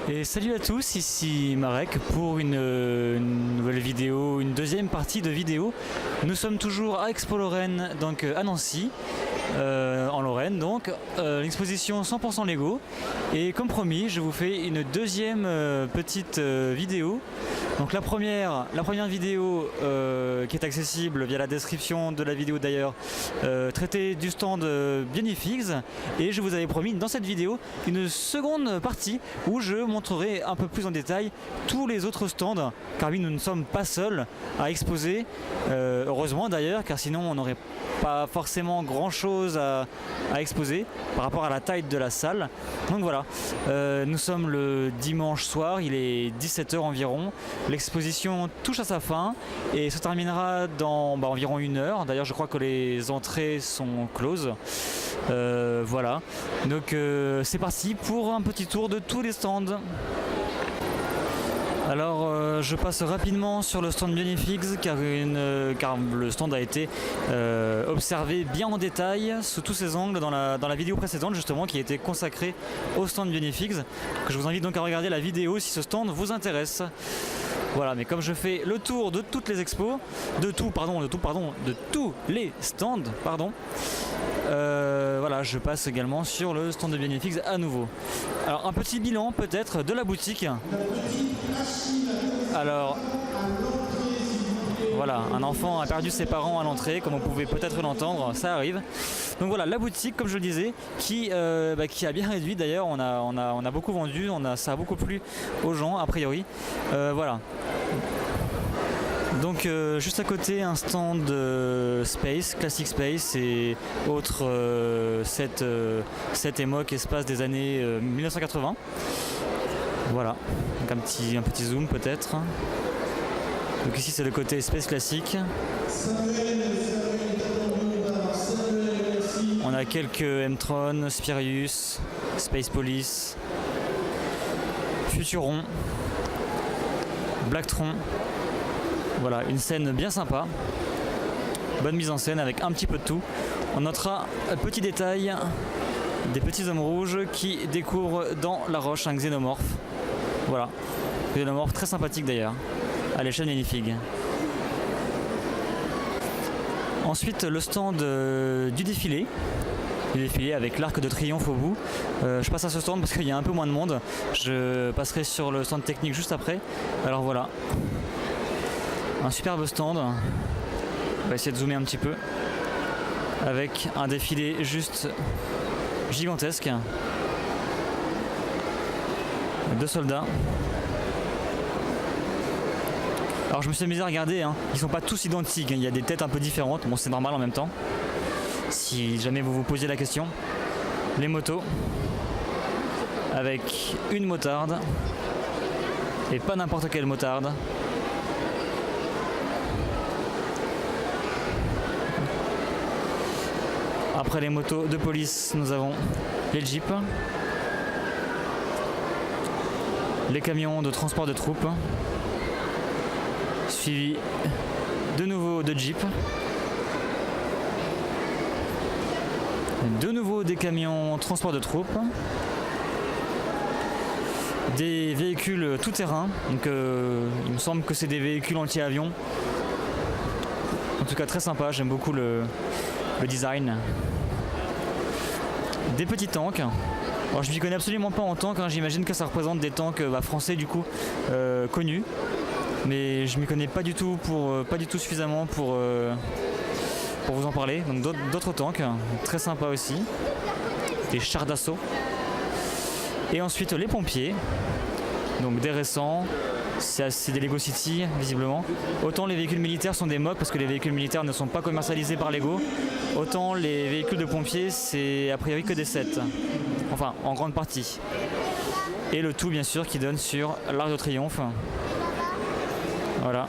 Et salut à tous, ici Marek pour une nouvelle vidéo, une deuxième partie de vidéo. Nous sommes toujours à Expo Lorraine, donc à Nancy, en Lorraine, donc l'exposition 100% Lego. Et comme promis, je vous fais une deuxième petite vidéo. Donc la première vidéo qui est accessible via la description de la vidéo d'ailleurs, traitait du stand Bienifix, et je vous avais promis dans cette vidéo une seconde partie où je montrerai un peu plus en détail tous les autres stands, car oui, nous ne sommes pas seuls à exposer, heureusement d'ailleurs, car sinon on n'aurait pas forcément grand chose à exposer par rapport à la taille de la salle. Donc voilà, nous sommes le dimanche soir, il est 17 h environ. L'exposition touche à sa fin et se terminera dans environ 1 heure. D'ailleurs, je crois que les entrées sont closes. Voilà, donc c'est parti pour un petit tour de tous les stands. Alors je passe rapidement sur le stand Bienifix car le stand a été observé bien en détail sous tous ses angles dans la vidéo précédente justement, qui a été consacrée au stand Bienifix. Je vous invite donc à regarder la vidéo si ce stand vous intéresse. Voilà, mais comme je fais le tour de toutes les expos, de tous les stands, voilà, je passe également sur le stand de Bienifix à nouveau. Alors un petit bilan peut-être de la boutique. Alors voilà, un enfant a perdu ses parents à l'entrée, comme vous pouvez peut-être l'entendre, ça arrive. Donc voilà, la boutique, comme je le disais, qui a bien réduit d'ailleurs, on a beaucoup vendu, ça a beaucoup plu aux gens a priori. Voilà. Donc juste à côté un stand Space, Classic Space et autres set émoc espace des années 1980. Voilà, donc un petit zoom peut-être. Donc ici c'est le côté Space classique. On a quelques M-Tron, Spirius, Space Police, Futuron, Blacktron. Voilà, une scène bien sympa, bonne mise en scène avec un petit peu de tout. On notera un petit détail, des petits hommes rouges qui découvrent dans la roche un xénomorphe. Voilà, xénomorphe très sympathique d'ailleurs, à l'échelle Bienifig. Ensuite le stand du défilé avec l'Arc de Triomphe au bout. Je passe à ce stand parce qu'il y a un peu moins de monde. Je passerai sur le stand technique juste après. Alors voilà. Un superbe stand, on va essayer de zoomer un petit peu, avec un défilé juste gigantesque de soldats. Alors je me suis amusé à regarder, hein. Ils sont pas tous identiques, hein. Il y a des têtes un peu différentes, bon c'est normal en même temps, si jamais vous vous posiez la question. Les motos, avec une motarde, et pas n'importe quelle motarde. Après les motos de police, nous avons les jeeps, les camions de transport de troupes, suivi de nouveau de jeeps, de nouveau des camions transport de troupes, des véhicules tout-terrain, donc il me semble que c'est des véhicules anti-avions. En tout cas très sympa, j'aime beaucoup le design. Des petits tanks. Alors je m'y connais absolument pas en tank, hein. J'imagine que ça représente des tanks français du coup, connus, mais je m'y connais pas du tout suffisamment pour vous en parler. Donc d'autres tanks très sympas aussi, des chars d'assaut. Et ensuite les pompiers, donc des récents. C'est des Lego City visiblement. Autant les véhicules militaires sont des mocs parce que les véhicules militaires ne sont pas commercialisés par Lego, autant les véhicules de pompiers c'est a priori que des sets, enfin en grande partie. Et le tout bien sûr qui donne sur l'Arc de Triomphe. Voilà,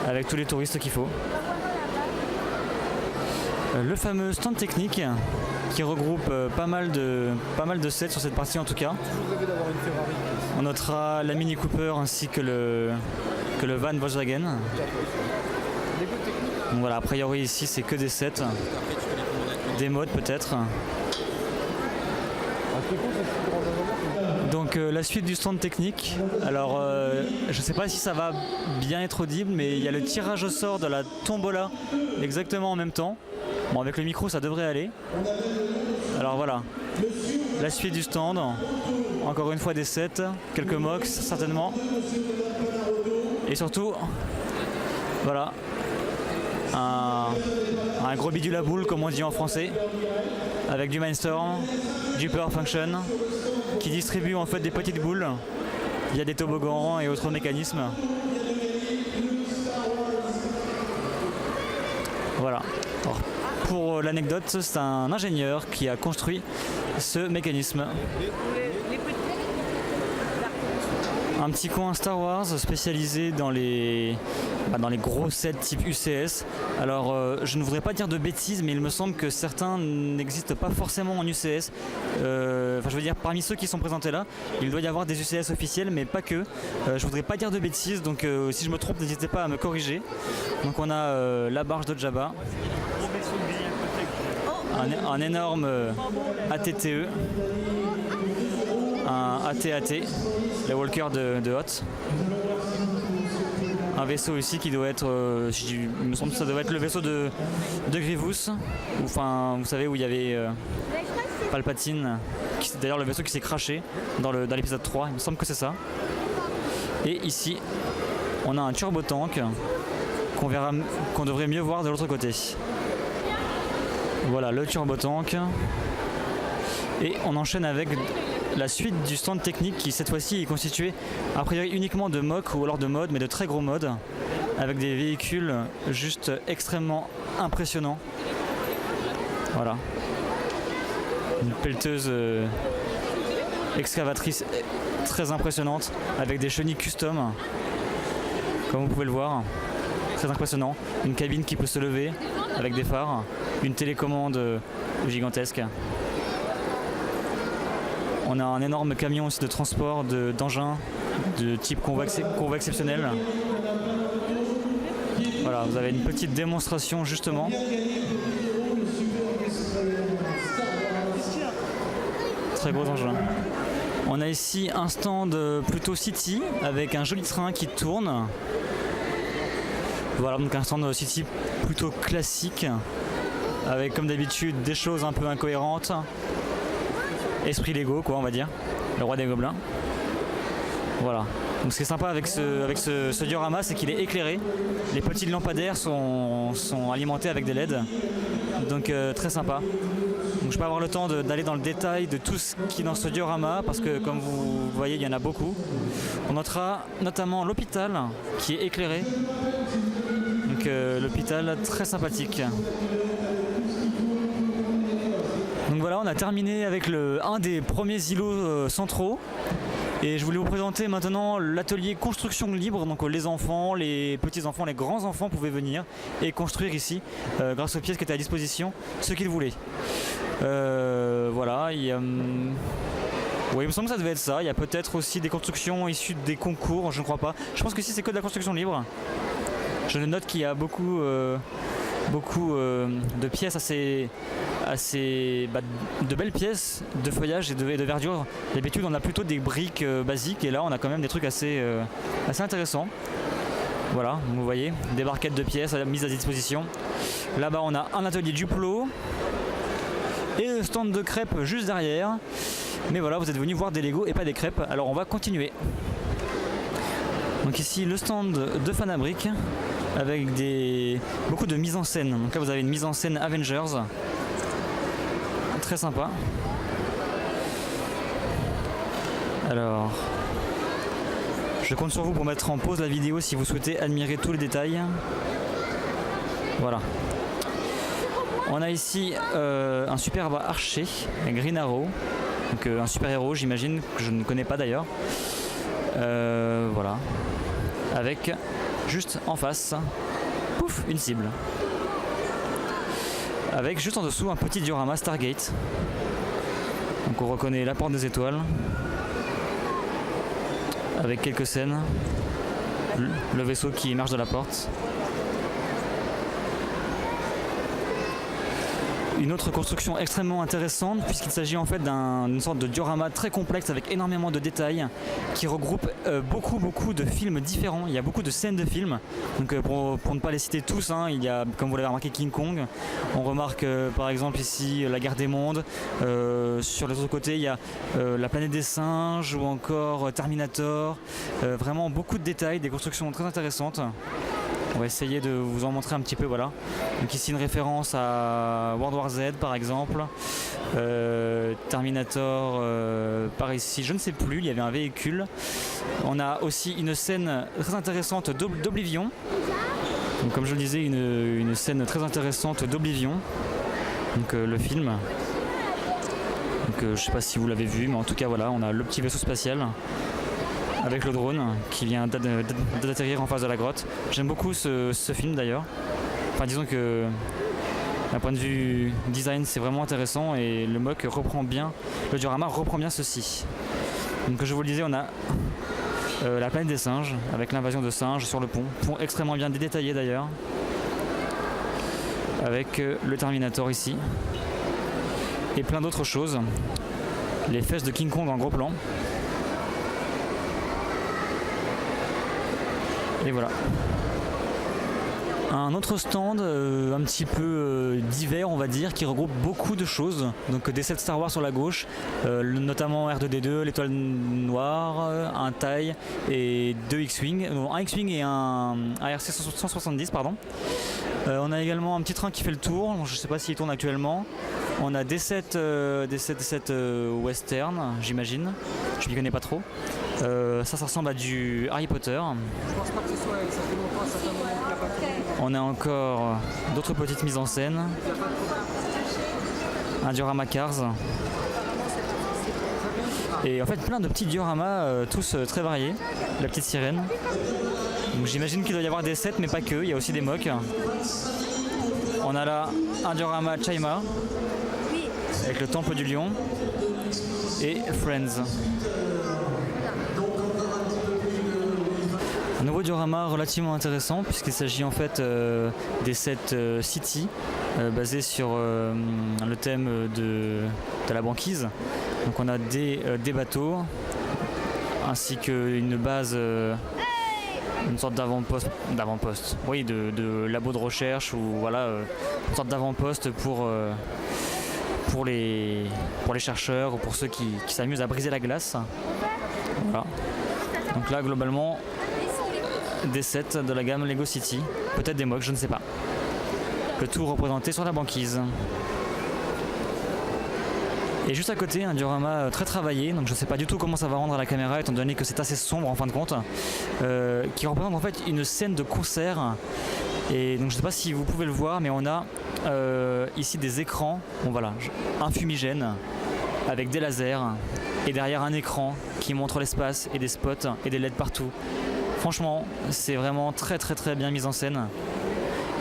avec tous les touristes qu'il faut. Le fameux stand technique qui regroupe pas mal de sets sur cette partie en tout cas. On notera la Mini Cooper ainsi que le van Volkswagen. Donc voilà, a priori ici c'est que des sets, des modes peut-être. Donc Donc la suite du stand technique. Alors je ne sais pas si ça va bien être audible, mais il y a le tirage au sort de la tombola exactement en même temps. Bon, avec le micro ça devrait aller. Alors voilà, la suite du stand. Encore une fois des sets, quelques mocks certainement. Et surtout, voilà, un gros bidule à boule comme on dit en français, avec du Mindstorm, du Power Function, qui distribue en fait des petites boules. Il y a des toboggans et autres mécanismes. Voilà. Alors, pour l'anecdote, c'est un ingénieur qui a construit ce mécanisme. Un petit coin Star Wars spécialisé dans les gros sets type UCS. Alors je ne voudrais pas dire de bêtises, mais il me semble que certains n'existent pas forcément en UCS. Enfin je veux dire, parmi ceux qui sont présentés là, il doit y avoir des UCS officiels, mais pas que. Je voudrais pas dire de bêtises, donc si je me trompe, n'hésitez pas à me corriger. Donc on a la barge de Jabba, un énorme ATTE, un AT-AT, le Walker de Hoth. Un vaisseau ici qui doit être, il me semble que ça doit être le vaisseau de Grievous, enfin vous savez où il y avait Palpatine, d'ailleurs le vaisseau qui s'est crashé dans l'épisode 3, il me semble que c'est ça. Et ici on a un turbo tank qu'on devrait mieux voir de l'autre côté. Voilà le turbo tank. Et on enchaîne avec la suite du stand technique qui cette fois-ci est constitué a priori uniquement de mock ou alors de modes, mais de très gros modes, avec des véhicules juste extrêmement impressionnants. Voilà. Une pelleteuse excavatrice très impressionnante avec des chenilles custom, comme vous pouvez le voir. Très impressionnant. Une cabine qui peut se lever avec des phares, une télécommande gigantesque. On a un énorme camion aussi de transport d'engins de type convoi exceptionnel. Voilà, vous avez une petite démonstration justement. Très gros engin. On a ici un stand plutôt city avec un joli train qui tourne. Voilà, donc un stand city plutôt classique avec comme d'habitude des choses un peu incohérentes. Esprit Lego quoi, on va dire, le roi des gobelins. Voilà. Donc ce qui est sympa avec ce diorama, c'est qu'il est éclairé. Les petits lampadaires sont alimentés avec des LED. Donc très sympa. Donc je peux avoir le temps d'aller dans le détail de tout ce qui est dans ce diorama, parce que comme vous voyez, il y en a beaucoup. On notera notamment l'hôpital qui est éclairé. Donc l'hôpital très sympathique. Donc voilà, on a terminé avec un des premiers îlots centraux. Et je voulais vous présenter maintenant l'atelier construction libre. Donc les enfants, les petits-enfants, les grands-enfants pouvaient venir et construire ici, grâce aux pièces qui étaient à disposition, ce qu'ils voulaient. Voilà, oui, il me semble que ça devait être ça. Il y a peut-être aussi des constructions issues des concours, je ne crois pas. Je pense que si c'est que de la construction libre. Je note qu'il y a beaucoup de pièces assez de belles pièces de feuillage et de verdure. D'habitude on a plutôt des briques basiques, et là on a quand même des trucs assez intéressants. Voilà, vous voyez, des barquettes de pièces mises à disposition. Là-bas on a un atelier Duplo et le stand de crêpes juste derrière. Mais voilà, vous êtes venus voir des Lego et pas des crêpes, alors on va continuer. Donc ici le stand de Fanabric avec beaucoup de mise en scène. Donc là vous avez une mise en scène Avengers, très sympa. Alors je compte sur vous pour mettre en pause la vidéo si vous souhaitez admirer tous les détails. Voilà. On a ici un superbe archer, un Green Arrow, donc un super héros j'imagine, que je ne connais pas d'ailleurs. Voilà, avec juste en face, pouf, une cible. Avec juste en dessous un petit diorama Stargate. Donc on reconnaît la porte des étoiles. Avec quelques scènes. Le vaisseau qui émerge de la porte. Une autre construction extrêmement intéressante puisqu'il s'agit en fait d'une sorte de diorama très complexe avec énormément de détails qui regroupe beaucoup de films différents. Il y a beaucoup de scènes de films, donc pour ne pas les citer tous, hein, il y a, comme vous l'avez remarqué, King Kong, on remarque par exemple ici la guerre des mondes, sur les autres côtés il y a la planète des singes ou encore Terminator, vraiment beaucoup de détails, des constructions très intéressantes. On va essayer de vous en montrer un petit peu, voilà. Donc ici une référence à World War Z par exemple, Terminator par ici, je ne sais plus, il y avait un véhicule. On a aussi une scène très intéressante d'Oblivion. Donc comme je le disais, une scène très intéressante d'Oblivion, donc le film. Donc je ne sais pas si vous l'avez vu, mais en tout cas voilà, on a le petit vaisseau spatial avec le drone qui vient d'atterrir en face de la grotte. J'aime beaucoup ce film d'ailleurs. Enfin disons que d'un point de vue design c'est vraiment intéressant et le MOC reprend bien, le diorama reprend bien ceci. Donc comme je vous le disais, on a la planète des singes avec l'invasion de singes sur le pont extrêmement bien détaillé d'ailleurs. Avec le Terminator ici. Et plein d'autres choses. Les fesses de King Kong en gros plan. Et voilà. Un autre stand un petit peu divers on va dire, qui regroupe beaucoup de choses. Donc des sets Star Wars sur la gauche, notamment R2D2, l'étoile noire, un TIE et deux X-Wing, un X-Wing et un ARC 170 pardon. On a également un petit train qui fait le tour, je ne sais pas s'il tourne actuellement. On a des sets western, j'imagine, je m'y connais pas trop. Ça ressemble à du Harry Potter. Je pense pas que ce soit, ça fait longtemps, ça fait un moment qu'il n'y a pas tourné. On a encore d'autres petites mises en scène. Un diorama Cars. Et en fait plein de petits dioramas, tous très variés. La petite sirène. Donc j'imagine qu'il doit y avoir des sets mais pas que, il y a aussi des MOC. On a là un diorama Chaima avec le temple du lion et Friends. Un nouveau diorama relativement intéressant puisqu'il s'agit en fait des sets City basés sur le thème de la banquise. Donc on a des bateaux ainsi qu'une base, une sorte d'avant-poste, oui, de labo de recherche ou voilà, une sorte d'avant-poste pour les chercheurs ou pour ceux qui s'amusent à briser la glace. Voilà. Donc là globalement des sets de la gamme Lego City, peut-être des MOC, je ne sais pas. Le tout représenté sur la banquise. Et juste à côté, un diorama très travaillé, donc je ne sais pas du tout comment ça va rendre à la caméra étant donné que c'est assez sombre en fin de compte, qui représente en fait une scène de concert. Et donc je ne sais pas si vous pouvez le voir, mais on a ici des écrans, bon voilà, un fumigène avec des lasers et derrière un écran qui montre l'espace et des spots et des LED partout. Franchement, c'est vraiment très bien mis en scène.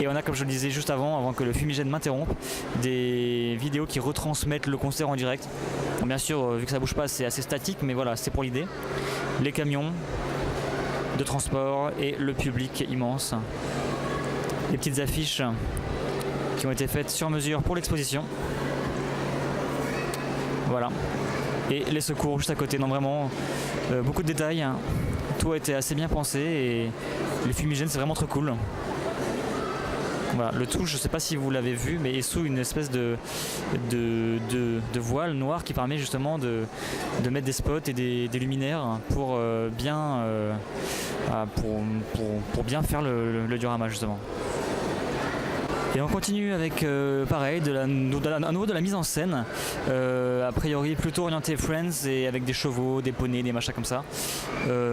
Et on a, comme je le disais juste avant que le fumigène m'interrompe, des vidéos qui retransmettent le concert en direct. Bon, bien sûr, vu que ça bouge pas, c'est assez statique, mais voilà, c'est pour l'idée. Les camions de transport et le public immense. Les petites affiches qui ont été faites sur mesure pour l'exposition. Voilà. Et les secours juste à côté, non vraiment beaucoup de détails. Tout a été assez bien pensé et les fumigènes c'est vraiment trop cool. Voilà, le tout, je ne sais pas si vous l'avez vu, mais est sous une espèce de voile noir qui permet justement de mettre des spots et des luminaires pour bien faire le diorama justement. Et on continue avec pareil, à nouveau de la mise en scène, a priori plutôt orienté Friends et avec des chevaux, des poneys, des machins comme ça.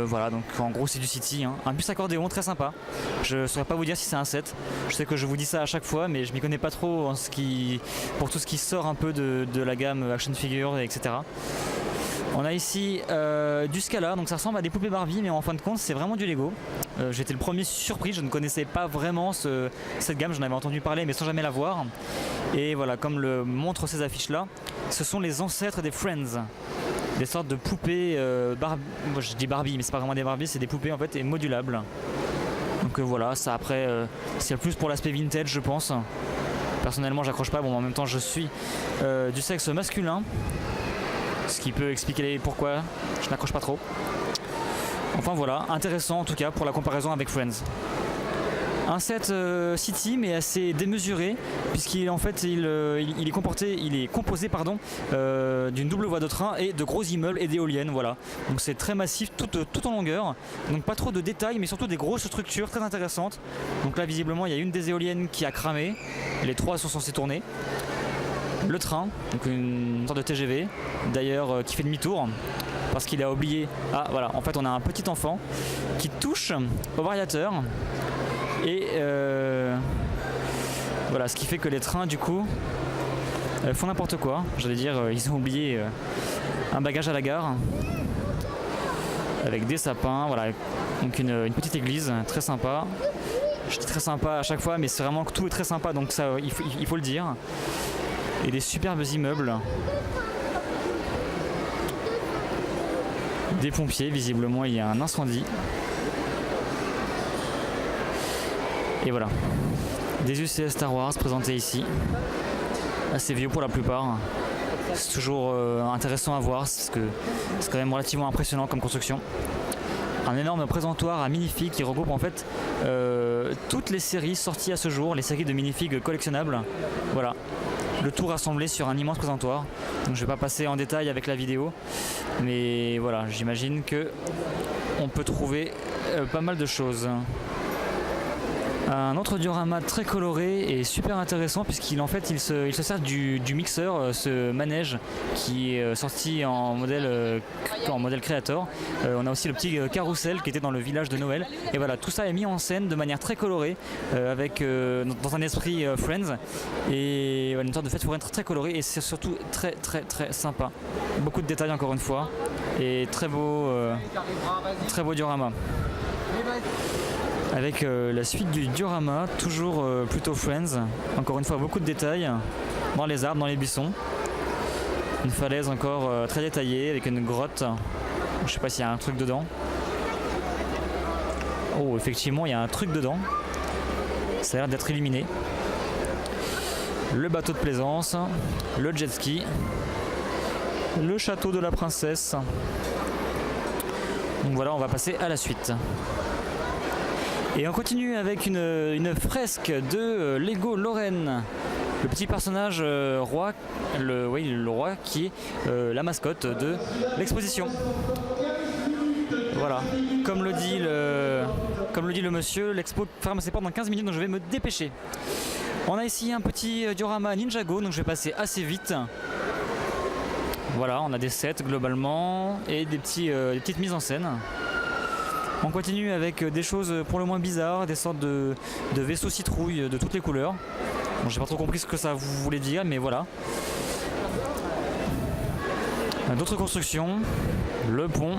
Voilà, donc en gros c'est du City, hein. Un bus accordéon très sympa. Je saurais pas vous dire si c'est un set. Je sais que je vous dis ça à chaque fois, mais je m'y connais pas trop pour tout ce qui sort un peu de la gamme action figure, etc. On a ici du Scala, donc ça ressemble à des poupées Barbie, mais en fin de compte c'est vraiment du Lego. J'étais le premier surpris, je ne connaissais pas vraiment cette gamme, j'en avais entendu parler mais sans jamais la voir. Et voilà, comme le montrent ces affiches là, ce sont les ancêtres des Friends. Des sortes de poupées Barbie, moi je dis Barbie mais c'est pas vraiment des Barbie, c'est des poupées en fait et modulables. Donc voilà, ça après c'est plus pour l'aspect vintage je pense. Personnellement j'accroche pas, bon en même temps je suis du sexe masculin, ce qui peut expliquer pourquoi je n'accroche pas trop. Enfin voilà, intéressant en tout cas pour la comparaison avec Friends. Un set City mais assez démesuré puisqu'il en fait il est composé d'une double voie de train et de gros immeubles et d'éoliennes, voilà. Donc c'est très massif tout en longueur. Donc pas trop de détails mais surtout des grosses structures très intéressantes. Donc là visiblement il y a une des éoliennes qui a cramé, les 3 sont censées tourner. Le train, donc une sorte de TGV d'ailleurs qui fait demi-tour parce qu'il a oublié. Ah voilà, en fait on a un petit enfant qui touche au variateur. Et voilà, ce qui fait que les trains du coup font n'importe quoi. J'allais dire, ils ont oublié un bagage à la gare avec des sapins, voilà, donc une petite église très sympa. Je dis très sympa à chaque fois, mais c'est vraiment que tout est très sympa, donc ça, il faut le dire. Et des superbes immeubles. Des pompiers, visiblement il y a un incendie. Et voilà, des UCS Star Wars présentés ici, assez vieux pour la plupart. C'est toujours intéressant à voir parce que c'est quand même relativement impressionnant comme construction. Un énorme présentoir à minifigs qui regroupe en fait toutes les séries sorties à ce jour, les séries de minifigs collectionnables. Voilà, le tout rassemblé sur un immense présentoir. Donc je ne vais pas passer en détail avec la vidéo, mais voilà, j'imagine que on peut trouver pas mal de choses. Un autre diorama très coloré et super intéressant puisqu'il en fait il se sert du mixeur, ce manège qui est sorti en modèle Creator. On a aussi le petit carrousel qui était dans le village de Noël. Et voilà, tout ça est mis en scène de manière très colorée avec dans un esprit Friends et une sorte de fête foraine très colorée et c'est surtout très sympa. Beaucoup de détails encore une fois et très beau diorama. Avec la suite du diorama, toujours plutôt Friends, encore une fois beaucoup de détails dans les arbres, dans les buissons. Une falaise encore très détaillée avec une grotte, je sais pas s'il y a un truc dedans. Oh effectivement il y a un truc dedans, ça a l'air d'être illuminé. Le bateau de plaisance, le jet ski, le château de la princesse. Donc voilà, on va passer à la suite. Et on continue avec une fresque de Lego Lorraine. Le petit personnage roi, le roi qui est la mascotte de l'exposition. Voilà, comme le dit le monsieur, l'expo ferme ses portes dans 15 minutes donc je vais me dépêcher. On a ici un petit diorama Ninjago, donc je vais passer assez vite. Voilà, on a des sets globalement et des petites mises en scène. On continue avec des choses pour le moins bizarres, des sortes de vaisseaux citrouilles de toutes les couleurs. Bon, j'ai pas trop compris ce que ça voulait dire, mais voilà. D'autres constructions, le pont,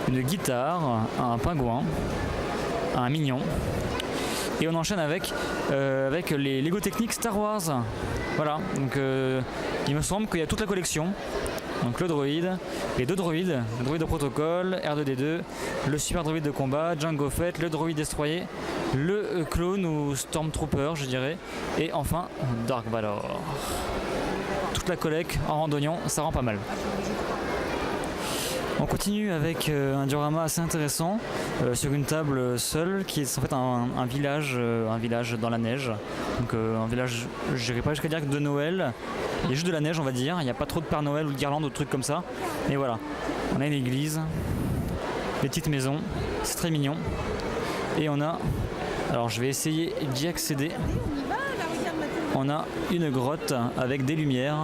une guitare, un pingouin, un mignon. Et on enchaîne avec les Lego Techniques Star Wars. Voilà, donc il me semble qu'il y a toute la collection. Donc le droïde, les deux droïdes, le droïde de protocole, R2D2, le super droïde de combat, Jango Fett, le droïde destroyer, le clone ou Stormtrooper je dirais, et enfin Dark Vador. Toute la collecte en randonnion, ça rend pas mal. On continue avec un diorama assez intéressant sur une table seule qui est en fait un village dans la neige. Donc un village, je n'irai pas jusqu'à dire que de Noël, il y a juste de la neige on va dire, il n'y a pas trop de Père Noël ou de guirlandes ou de trucs comme ça. Mais voilà, on a une église, des petites maisons, c'est très mignon. Et on a, alors je vais essayer d'y accéder, on a une grotte avec des lumières.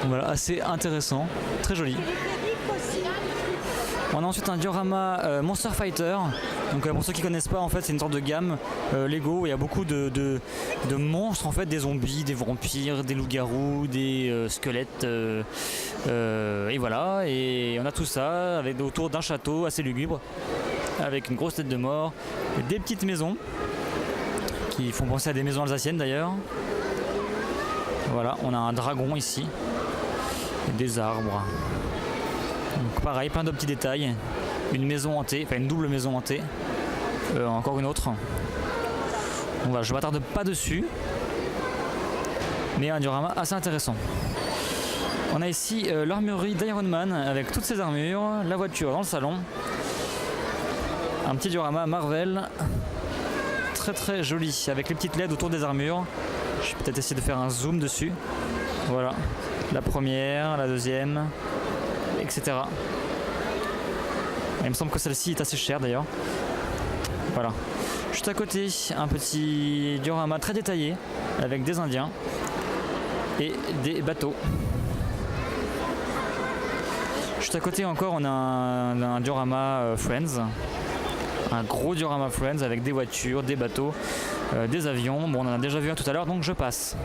Voilà, assez intéressant, très joli. On a ensuite un diorama Monster Fighter. Donc pour ceux qui connaissent pas, en fait c'est une sorte de gamme Lego où il y a beaucoup de monstres, en fait, des zombies, des vampires, des loups-garous, des squelettes et voilà, et on a tout ça autour d'un château assez lugubre avec une grosse tête de mort, des petites maisons qui font penser à des maisons alsaciennes d'ailleurs. Voilà, on a un dragon ici, des arbres. Donc pareil, plein de petits détails. Une maison hantée, enfin une double maison hantée. Encore une autre. Donc voilà, je ne m'attarde pas dessus, mais un diorama assez intéressant. On a ici l'armurerie d'Iron Man avec toutes ses armures, la voiture dans le salon, un petit diorama Marvel très très joli avec les petites LED autour des armures. Je vais peut-être essayer de faire un zoom dessus. Voilà, la première, la deuxième, etc. Il me semble que celle-ci est assez chère d'ailleurs. Voilà. Juste à côté, un petit diorama très détaillé avec des Indiens et des bateaux. Juste à côté encore, on a un diorama Friends. Un gros diorama Friends avec des voitures, des bateaux, des avions. Bon, on en a déjà vu un tout à l'heure, donc je passe.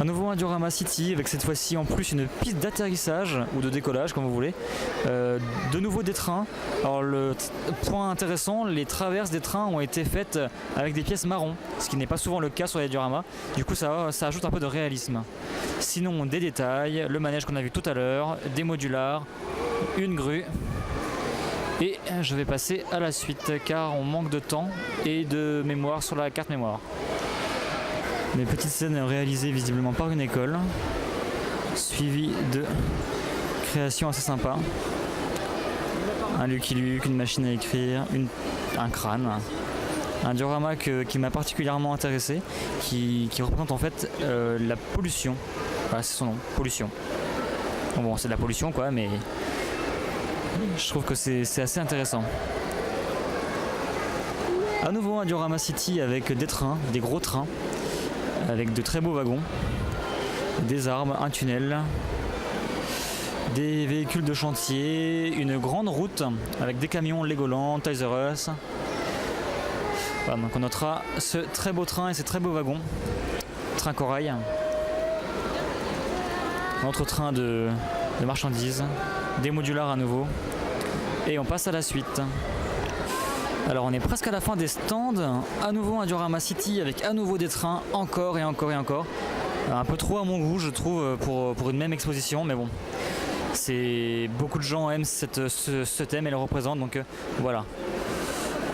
À nouveau un diorama City avec cette fois-ci en plus une piste d'atterrissage ou de décollage comme vous voulez. De nouveau des trains. Alors le point intéressant, les traverses des trains ont été faites avec des pièces marron, ce qui n'est pas souvent le cas sur les dioramas. Du coup ça ajoute un peu de réalisme. Sinon des détails, le manège qu'on a vu tout à l'heure, des modulars, une grue. Et je vais passer à la suite car on manque de temps et de mémoire sur la carte mémoire. Des petites scènes réalisées visiblement par une école, suivies de créations assez sympas. Un Lucky Luke, une machine à écrire, un crâne. Un diorama qui m'a particulièrement intéressé, qui représente en fait la pollution. Voilà, c'est son nom, pollution. Bon, c'est de la pollution quoi, mais je trouve que c'est assez intéressant. À nouveau un diorama City avec des trains, des gros trains, avec de très beaux wagons, des arbres, un tunnel, des véhicules de chantier, une grande route avec des camions Legoland, Toys R Us. Voilà, donc on notera ce très beau train et ces très beaux wagons, train corail, un autre train de marchandises, des modulars à nouveau, et on passe à la suite. Alors on est presque à la fin des stands, à nouveau un diorama City avec à nouveau des trains, encore et encore et encore. Un peu trop à mon goût je trouve pour une même exposition, mais bon, beaucoup de gens aiment ce thème et le représentent, donc voilà.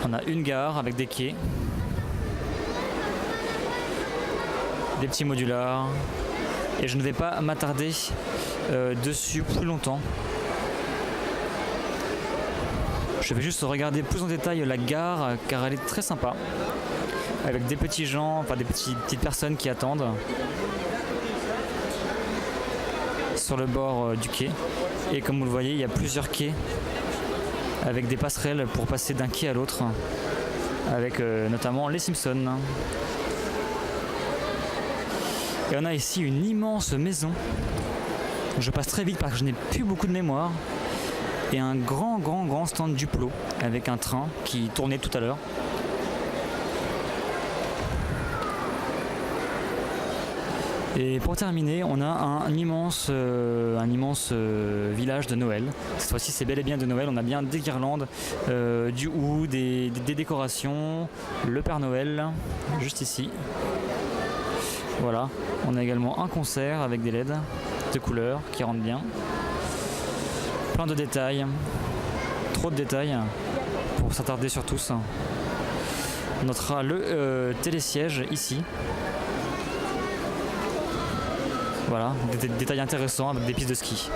On a une gare avec des quais, des petits modulars, et je ne vais pas m'attarder dessus plus longtemps. Je vais juste regarder plus en détail la gare car elle est très sympa, avec des petits gens, enfin des petites personnes qui attendent sur le bord du quai. Et comme vous le voyez, il y a plusieurs quais avec des passerelles pour passer d'un quai à l'autre, avec notamment les Simpsons. Et on a ici une immense maison. Je passe très vite parce que je n'ai plus beaucoup de mémoire. Et un grand stand Duplo avec un train qui tournait tout à l'heure. Et pour terminer, on a un immense village de Noël. Cette fois-ci, c'est bel et bien de Noël. On a bien des guirlandes, du houx, des décorations, le Père Noël, juste ici. Voilà. On a également un concert avec des LED de couleurs qui rendent bien. Plein de détails, trop de détails pour s'attarder sur tous. On notera le télésiège ici. Voilà, des détails intéressants avec des pistes de ski.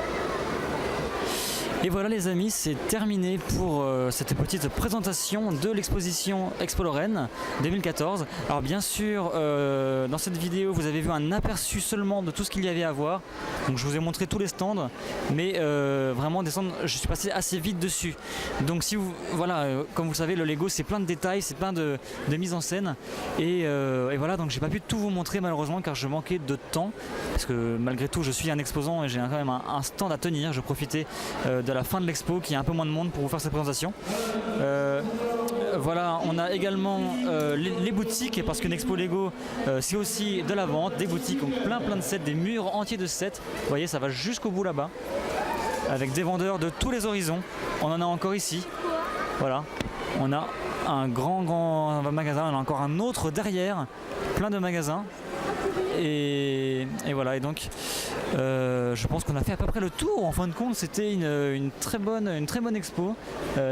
Et voilà les amis, c'est terminé pour cette petite présentation de l'exposition Expo Lorraine 2014. Alors bien sûr, dans cette vidéo, vous avez vu un aperçu seulement de tout ce qu'il y avait à voir. Donc je vous ai montré tous les stands, mais vraiment des stands, je suis passé assez vite dessus. Donc si vous, voilà, comme vous le savez, le Lego c'est plein de détails, c'est plein de mise en scène. Et voilà, donc j'ai pas pu tout vous montrer malheureusement car je manquais de temps. Parce que malgré tout, je suis un exposant et j'ai quand même un stand à tenir. Je profitais de la fin de l'expo qu'il y a un peu moins de monde pour vous faire cette présentation. Voilà, on a également les boutiques, parce qu'une expo Lego c'est aussi de la vente, des boutiques, donc plein de sets, des murs entiers de sets. Vous voyez, ça va jusqu'au bout là-bas, avec des vendeurs de tous les horizons. On en a encore ici. Voilà, on a un grand magasin, on a encore un autre derrière, plein de magasins. Et et voilà, et donc je pense qu'on a fait à peu près le tour. En fin de compte, c'était une très bonne expo,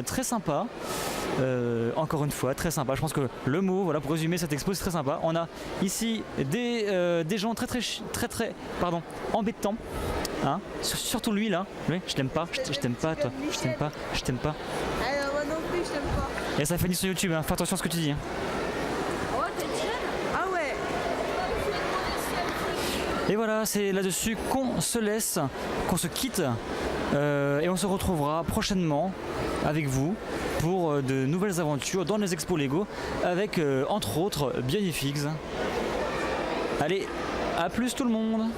très sympa. Encore une fois, très sympa. Je pense que le mot, voilà, pour résumer cette expo, c'est très sympa. On a ici des gens très embêtants. Hein, surtout lui là, lui, je t'aime pas, je t'aime pas toi, je t'aime pas. Alors moi non plus je t'aime pas. Et ça finit sur YouTube, hein. Fais attention à ce que tu dis. Hein. Oh t'es jeune. Ah ouais. Et voilà, c'est là-dessus qu'on se laisse, qu'on se quitte, et on se retrouvera prochainement avec vous pour de nouvelles aventures dans les expos Lego avec entre autres Bionifix. Allez, à plus tout le monde.